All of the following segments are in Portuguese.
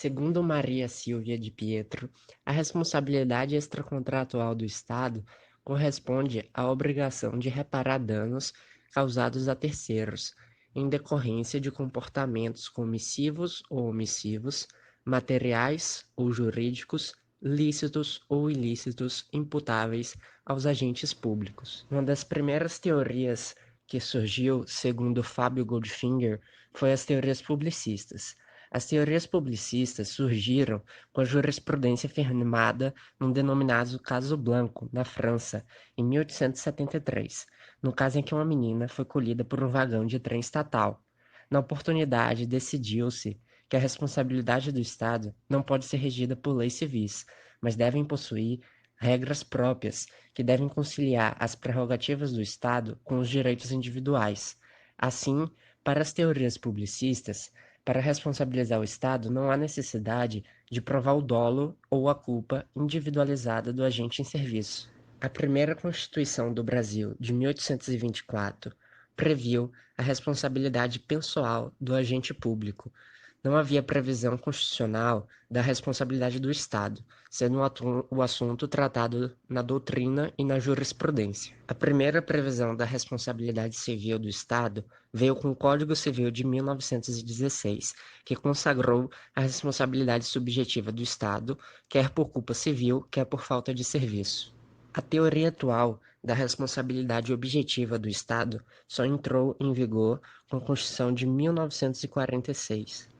Segundo Maria Silvia de Pietro, a responsabilidade extracontratual do Estado corresponde à obrigação de reparar danos causados a terceiros, em decorrência de comportamentos comissivos ou omissivos, materiais ou jurídicos, lícitos ou ilícitos imputáveis aos agentes públicos. Uma das primeiras teorias que surgiu, segundo Fábio Goldfinger, foi as teorias publicistas. As teorias publicistas surgiram com a jurisprudência firmada no denominado Caso Blanco, na França, em 1873, no caso em que uma menina foi colhida por um vagão de trem estatal. Na oportunidade, decidiu-se que a responsabilidade do Estado não pode ser regida por leis civis, mas devem possuir regras próprias que devem conciliar as prerrogativas do Estado com os direitos individuais. Assim, para as teorias publicistas, para responsabilizar o Estado, não há necessidade de provar o dolo ou a culpa individualizada do agente em serviço. A primeira Constituição do Brasil, de 1824, previu a responsabilidade pessoal do agente público. Não havia previsão constitucional da responsabilidade do Estado, sendo o assunto tratado na doutrina e na jurisprudência. A primeira previsão da responsabilidade civil do Estado veio com o Código Civil de 1916, que consagrou a responsabilidade subjetiva do Estado, quer por culpa civil, quer por falta de serviço. A teoria atual da responsabilidade objetiva do Estado só entrou em vigor com a Constituição de 1946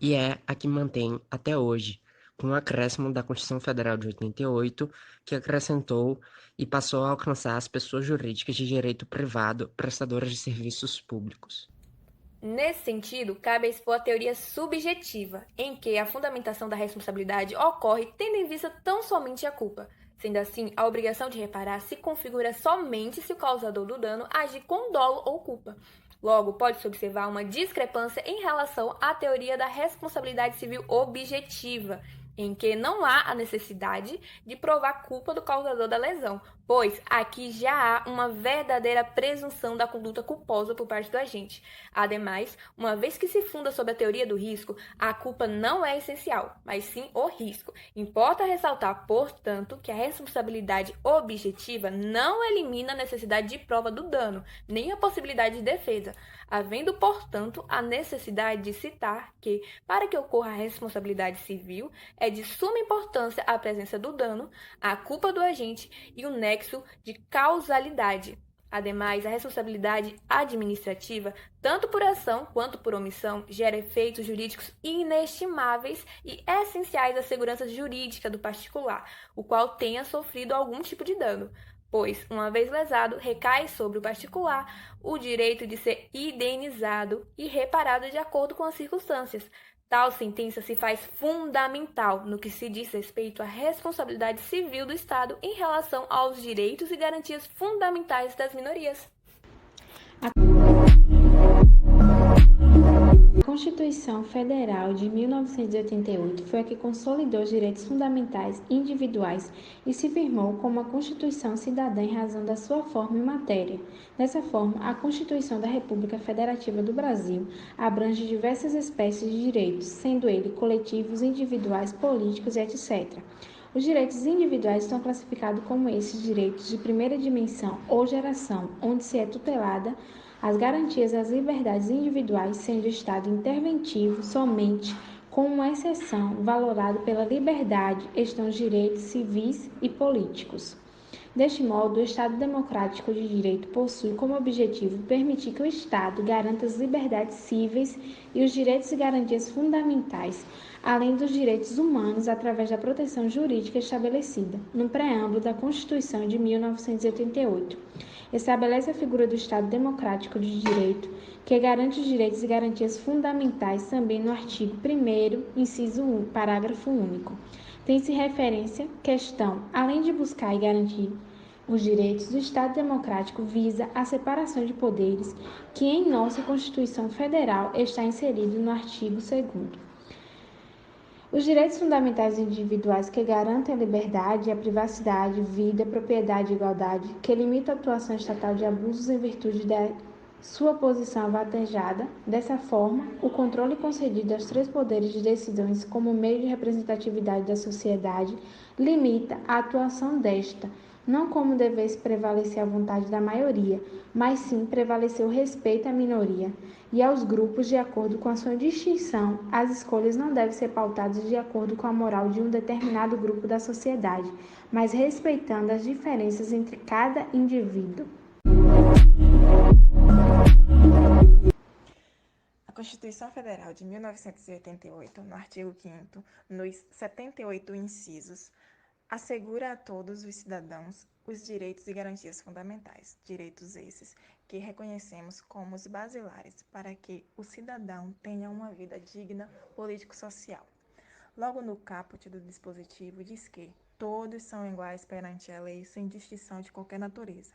e é a que mantém até hoje, com o acréscimo da Constituição Federal de 88, que acrescentou e passou a alcançar as pessoas jurídicas de direito privado prestadoras de serviços públicos. Nesse sentido, cabe expor a teoria subjetiva, em que a fundamentação da responsabilidade ocorre tendo em vista tão somente a culpa. Sendo assim, a obrigação de reparar se configura somente se o causador do dano agir com dolo ou culpa. Logo, pode-se observar uma discrepância em relação à teoria da responsabilidade civil objetiva, em que não há a necessidade de provar culpa do causador da lesão, pois aqui já há uma verdadeira presunção da conduta culposa por parte do agente. Ademais, uma vez que se funda sobre a teoria do risco, a culpa não é essencial, mas sim o risco. Importa ressaltar, portanto, que a responsabilidade objetiva não elimina a necessidade de prova do dano, nem a possibilidade de defesa, havendo, portanto, a necessidade de citar que, para que ocorra a responsabilidade civil, é de suma importância a presença do dano, a culpa do agente e o nexo de causalidade. Ademais, a responsabilidade administrativa, tanto por ação quanto por omissão, gera efeitos jurídicos inestimáveis e essenciais à segurança jurídica do particular, o qual tenha sofrido algum tipo de dano, pois, uma vez lesado, recai sobre o particular o direito de ser indenizado e reparado de acordo com as circunstâncias. Tal sentença se faz fundamental no que se diz respeito à responsabilidade civil do Estado em relação aos direitos e garantias fundamentais das minorias. A Constituição Federal de 1988 foi a que consolidou os direitos fundamentais individuais e se firmou como a Constituição cidadã em razão da sua forma e matéria. Dessa forma, a Constituição da República Federativa do Brasil abrange diversas espécies de direitos, sendo eles coletivos, individuais, políticos e etc. Os direitos individuais estão classificados como esses direitos de primeira dimensão ou geração, onde se é tutelada as garantias às liberdades individuais, sendo o Estado interventivo somente como uma exceção, valorado pela liberdade, estão os direitos civis e políticos. Deste modo, o Estado democrático de direito possui como objetivo permitir que o Estado garanta as liberdades cíveis e os direitos e garantias fundamentais, além dos direitos humanos através da proteção jurídica estabelecida no preâmbulo da Constituição de 1988. Estabelece a figura do Estado democrático de direito, que garante os direitos e garantias fundamentais também no artigo 1º, inciso 1, parágrafo único. Tem-se referência, questão, além de buscar e garantir os direitos, o Estado democrático visa a separação de poderes, que em nossa Constituição Federal está inserido no artigo 2º. Os direitos fundamentais individuais que garantem a liberdade, a privacidade, vida, propriedade e igualdade, que limitam a atuação estatal de abusos em virtude sua posição avantajada. Dessa forma, o controle concedido aos três poderes de decisões como meio de representatividade da sociedade limita a atuação desta, não como devesse prevalecer a vontade da maioria, mas sim prevalecer o respeito à minoria e aos grupos de acordo com a sua distinção. As escolhas não devem ser pautadas de acordo com a moral de um determinado grupo da sociedade, mas respeitando as diferenças entre cada indivíduo. A Constituição Federal de 1988, no artigo 5º, nos 78 incisos, assegura a todos os cidadãos os direitos e garantias fundamentais, direitos esses que reconhecemos como os basilares para que o cidadão tenha uma vida digna político-social. Logo no caput do dispositivo diz que todos são iguais perante a lei sem distinção de qualquer natureza.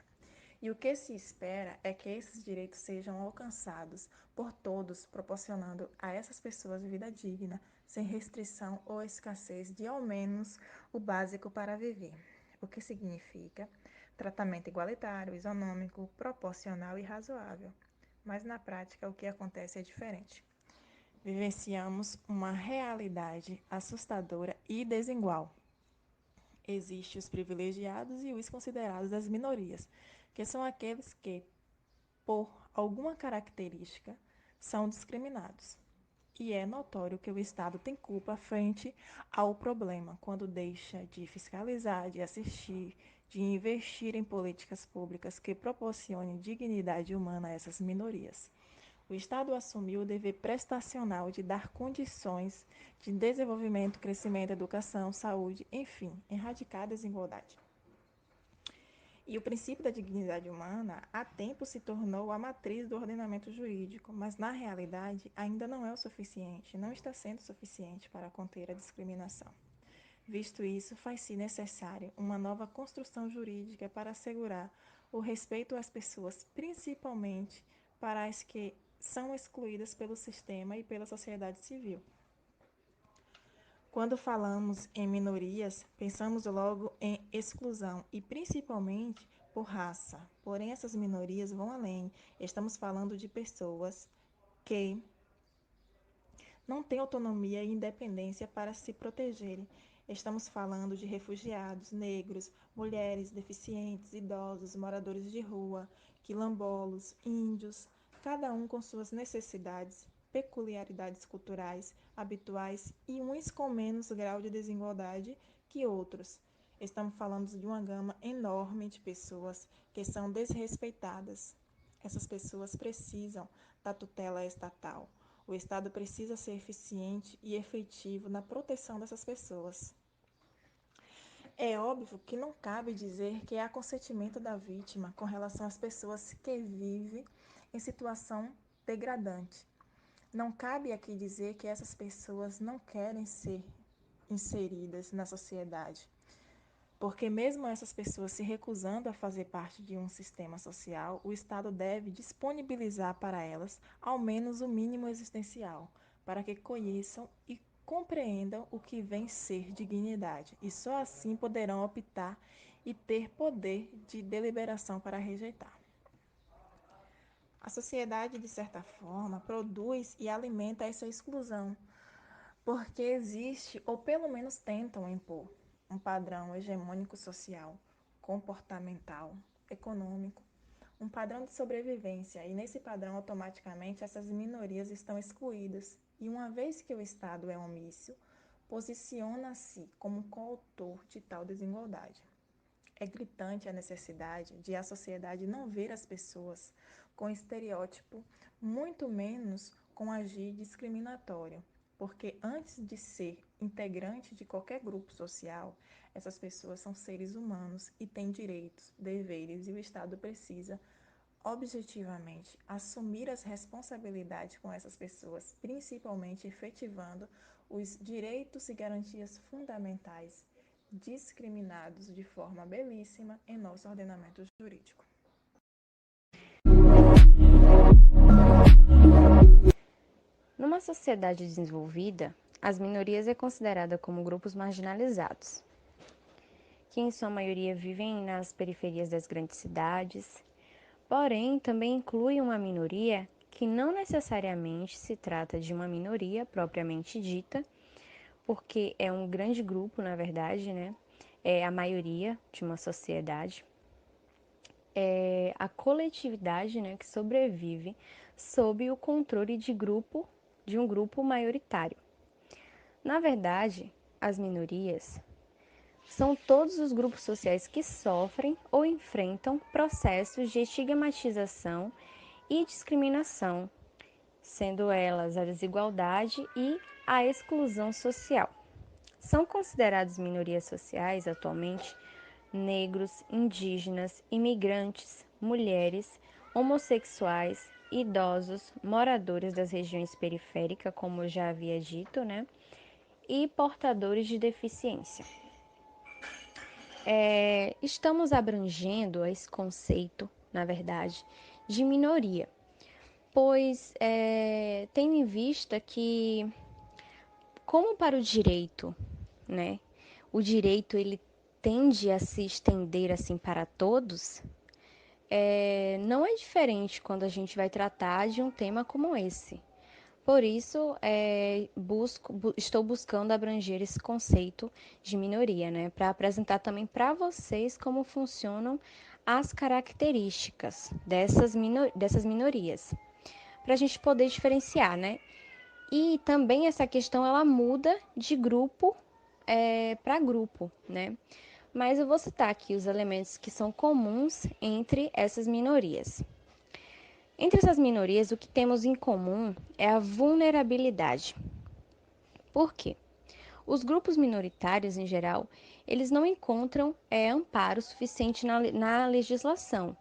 E o que se espera é que esses direitos sejam alcançados por todos, proporcionando a essas pessoas vida digna, sem restrição ou escassez de ao menos o básico para viver, o que significa tratamento igualitário, isonômico, proporcional e razoável. Mas na prática o que acontece é diferente. Vivenciamos uma realidade assustadora e desigual. Existem os privilegiados e os considerados as minorias, que são aqueles que, por alguma característica, são discriminados. E é notório que o Estado tem culpa frente ao problema, quando deixa de fiscalizar, de assistir, de investir em políticas públicas que proporcionem dignidade humana a essas minorias. O Estado assumiu o dever prestacional de dar condições de desenvolvimento, crescimento, educação, saúde, enfim, erradicar a desigualdade. E o princípio da dignidade humana, há tempo se tornou a matriz do ordenamento jurídico, mas na realidade ainda não é o suficiente, não está sendo suficiente para conter a discriminação. Visto isso, faz-se necessário uma nova construção jurídica para assegurar o respeito às pessoas, principalmente para as que são excluídas pelo sistema e pela sociedade civil. Quando falamos em minorias, pensamos logo em exclusão e principalmente por raça. Porém, essas minorias vão além. Estamos falando de pessoas que não têm autonomia e independência para se protegerem. Estamos falando de refugiados, negros, mulheres, deficientes, idosos, moradores de rua, quilombolas, índios, cada um com suas necessidades, peculiaridades culturais, habituais e uns com menos grau de desigualdade que outros. Estamos falando de uma gama enorme de pessoas que são desrespeitadas. Essas pessoas precisam da tutela estatal. O Estado precisa ser eficiente e efetivo na proteção dessas pessoas. É óbvio que não cabe dizer que há consentimento da vítima com relação às pessoas que vivem em situação degradante. Não cabe aqui dizer que essas pessoas não querem ser inseridas na sociedade, porque mesmo essas pessoas se recusando a fazer parte de um sistema social, o Estado deve disponibilizar para elas ao menos o mínimo existencial, para que conheçam e compreendam o que vem ser dignidade, e só assim poderão optar e ter poder de deliberação para rejeitar. A sociedade, de certa forma, produz e alimenta essa exclusão, porque existe, ou pelo menos tentam impor, um padrão hegemônico social, comportamental, econômico, um padrão de sobrevivência, e nesse padrão automaticamente essas minorias estão excluídas, e uma vez que o Estado é omisso, posiciona-se como coautor de tal desigualdade. É gritante a necessidade de a sociedade não ver as pessoas com estereótipo, muito menos com agir discriminatório, porque antes de ser integrante de qualquer grupo social, essas pessoas são seres humanos e têm direitos, deveres, e o Estado precisa, objetivamente, assumir as responsabilidades com essas pessoas, principalmente efetivando os direitos e garantias fundamentais discriminados de forma belíssima em nosso ordenamento jurídico. Numa sociedade desenvolvida, as minorias é considerada como grupos marginalizados, que em sua maioria vivem nas periferias das grandes cidades, Porém, também inclui uma minoria que não necessariamente se trata de uma minoria propriamente dita, porque é um grande grupo, na verdade, né? É a maioria de uma sociedade. É a coletividade, né, que sobrevive sob o controle de um grupo maioritário. Na verdade, as minorias são todos os grupos sociais que sofrem ou enfrentam processos de estigmatização e discriminação, sendo elas a desigualdade e a exclusão social. São considerados minorias sociais atualmente negros, indígenas, imigrantes, mulheres, homossexuais, idosos, moradores das regiões periféricas, como eu já havia dito, né? E portadores de deficiência. Estamos abrangendo esse conceito, na verdade, de minoria, pois tendo em vista que, como para o direito, né, o direito ele tende a se estender assim para todos, não é diferente quando a gente vai tratar de um tema como esse. Por isso, estou buscando abranger esse conceito de minoria, né, para apresentar também para vocês como funcionam as características dessas minorias, para a gente poder diferenciar, né? E também essa questão ela muda de grupo para grupo, né? Mas eu vou citar aqui os elementos que são comuns entre essas minorias. Entre essas minorias, o que temos em comum é a vulnerabilidade. Por quê? Os grupos minoritários, em geral, eles não encontram amparo suficiente na legislação.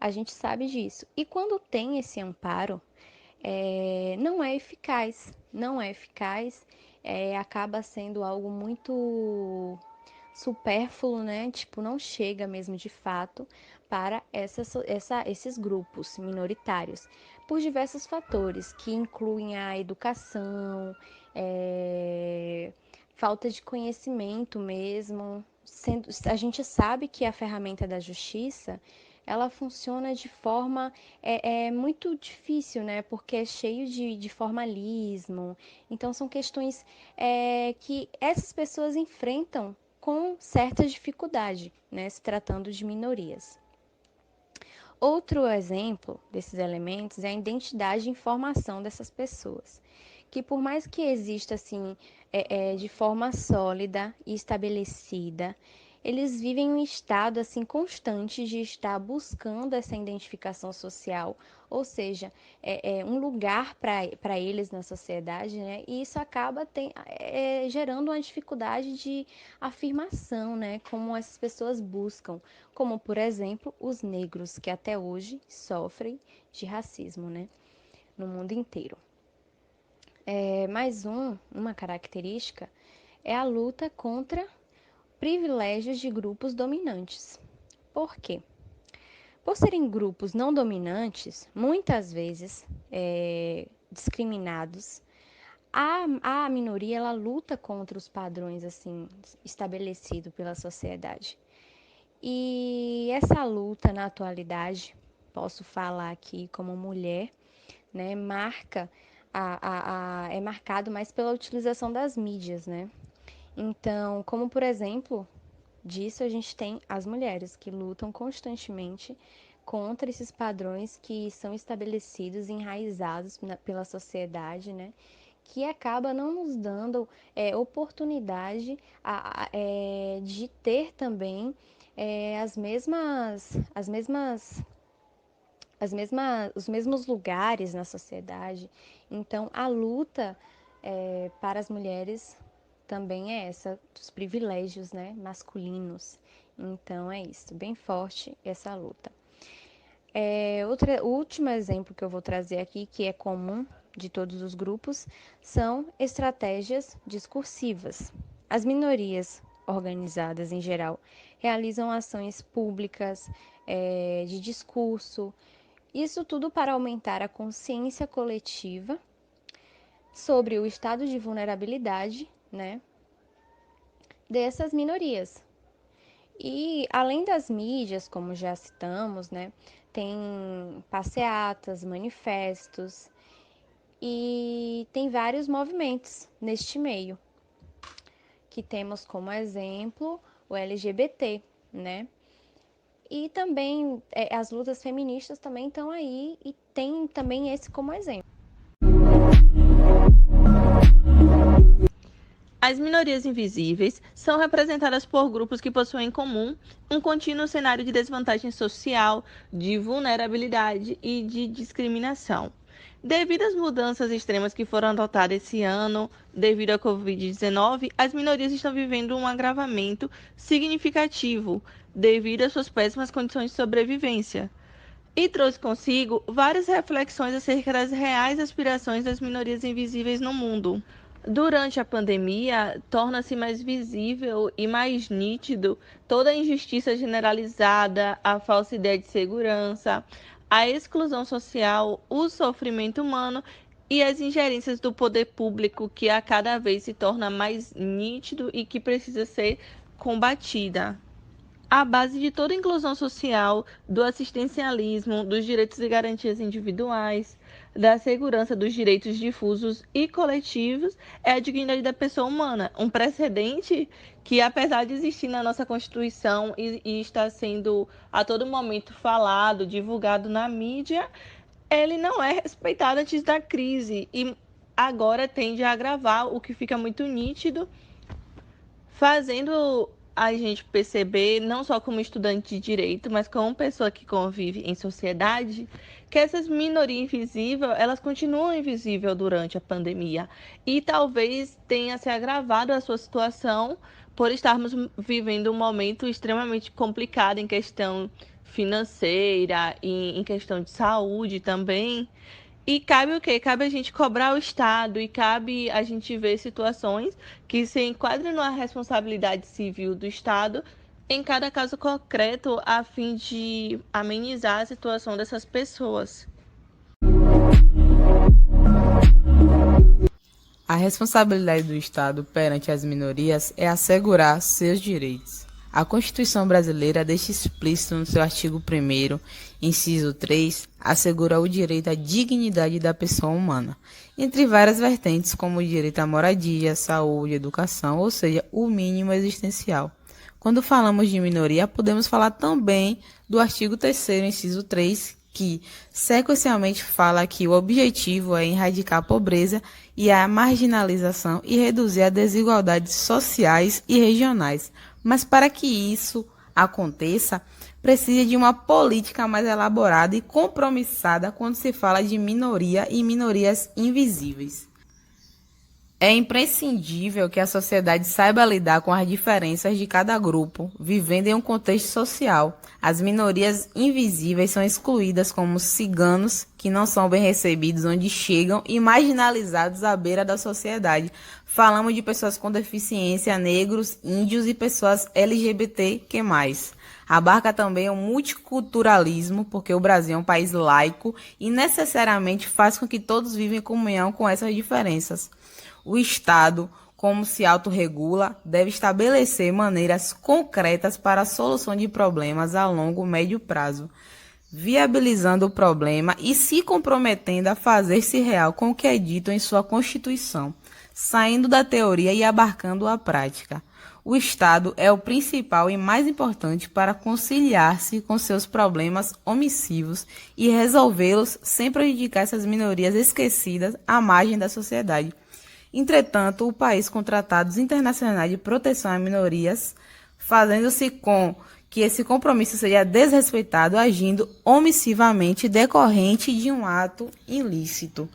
A gente sabe disso. E quando tem esse amparo, não é eficaz. Não é eficaz, acaba sendo algo muito supérfluo, né? Tipo, não chega mesmo de fato para esses grupos minoritários, por diversos fatores, que incluem a educação, falta de conhecimento mesmo. A gente sabe que a ferramenta da justiça ela funciona de forma muito difícil, né? Porque é cheio de formalismo. Então, são questões que essas pessoas enfrentam com certa dificuldade, né? Se tratando de minorias. Outro exemplo desses elementos é a identidade e informação dessas pessoas, que por mais que exista assim de forma sólida e estabelecida, eles vivem um estado assim constante de estar buscando essa identificação social, ou seja, um lugar para eles na sociedade, né? E isso acaba gerando uma dificuldade de afirmação, né? Como essas pessoas buscam, como por exemplo os negros que até hoje sofrem de racismo, né? No mundo inteiro. Mais uma característica é a luta contra privilégios de grupos dominantes. Por quê? Por serem grupos não dominantes, muitas vezes discriminados, a minoria ela luta contra os padrões assim estabelecidos pela sociedade. E essa luta na atualidade, posso falar aqui como mulher, né, é marcado mais pela utilização das mídias, né? Então, como por exemplo, disso a gente tem as mulheres que lutam constantemente contra esses padrões que são estabelecidos, enraizados pela sociedade, né? Que acaba não nos dando oportunidade de ter também os mesmos lugares na sociedade. Então, a luta para as mulheres também é essa, dos privilégios, né, masculinos. Então, é isso, bem forte essa luta. O último exemplo que eu vou trazer aqui, que é comum de todos os grupos, são estratégias discursivas. As minorias organizadas, em geral, realizam ações públicas de discurso, isso tudo para aumentar a consciência coletiva sobre o estado de vulnerabilidade, né, dessas minorias. E além das mídias, como já citamos, né, tem passeatas, manifestos e tem vários movimentos neste meio, que temos como exemplo o LGBT, né? E também as lutas feministas também estão aí e tem também esse como exemplo. As minorias invisíveis são representadas por grupos que possuem em comum um contínuo cenário de desvantagem social, de vulnerabilidade e de discriminação. Devido às mudanças extremas que foram adotadas esse ano, devido à Covid-19, as minorias estão vivendo um agravamento significativo devido às suas péssimas condições de sobrevivência. E trouxe consigo várias reflexões acerca das reais aspirações das minorias invisíveis no mundo. Durante a pandemia, torna-se mais visível e mais nítido toda a injustiça generalizada, a falsa ideia de segurança, a exclusão social, o sofrimento humano e as ingerências do poder público, que a cada vez se torna mais nítido e que precisa ser combatida. A base de toda inclusão social, do assistencialismo, dos direitos e garantias individuais, da segurança dos direitos difusos e coletivos é a dignidade da pessoa humana, um precedente que, apesar de existir na nossa Constituição e está sendo a todo momento falado, divulgado na mídia, ele não é respeitado antes da crise e agora tende a agravar, o que fica muito nítido, fazendo a gente perceber, não só como estudante de direito, mas como pessoa que convive em sociedade, que essas minorias invisíveis, elas continuam invisíveis durante a pandemia. E talvez tenha se agravado a sua situação por estarmos vivendo um momento extremamente complicado em questão financeira e em questão de saúde também. E cabe o quê? Cabe a gente cobrar o Estado e cabe a gente ver situações que se enquadram na responsabilidade civil do Estado em cada caso concreto, a fim de amenizar a situação dessas pessoas. A responsabilidade do Estado perante as minorias é assegurar seus direitos. A Constituição brasileira deixa explícito no seu artigo 1º, inciso 3, assegura o direito à dignidade da pessoa humana, entre várias vertentes como o direito à moradia, saúde, educação, ou seja, o mínimo existencial. Quando falamos de minoria, podemos falar também do artigo 3º, inciso 3, que sequencialmente fala que o objetivo é erradicar a pobreza e a marginalização e reduzir as desigualdades sociais e regionais. Mas para que isso aconteça, precisa de uma política mais elaborada e compromissada quando se fala de minoria e minorias invisíveis. É imprescindível que a sociedade saiba lidar com as diferenças de cada grupo, vivendo em um contexto social. As minorias invisíveis são excluídas como ciganos, que não são bem recebidos onde chegam e marginalizados à beira da sociedade. Falamos de pessoas com deficiência, negros, índios e pessoas LGBTQ+. Abarca também o multiculturalismo, porque o Brasil é um país laico e necessariamente faz com que todos vivem em comunhão com essas diferenças. O Estado, como se autorregula, deve estabelecer maneiras concretas para a solução de problemas a longo e médio prazo, viabilizando o problema e se comprometendo a fazer-se real com o que é dito em sua Constituição, saindo da teoria e abarcando a prática. O Estado é o principal e mais importante para conciliar-se com seus problemas omissivos e resolvê-los sem prejudicar essas minorias esquecidas à margem da sociedade. Entretanto, o país com tratados internacionais de proteção a minorias, fazendo-se com que esse compromisso seja desrespeitado, agindo omissivamente decorrente de um ato ilícito.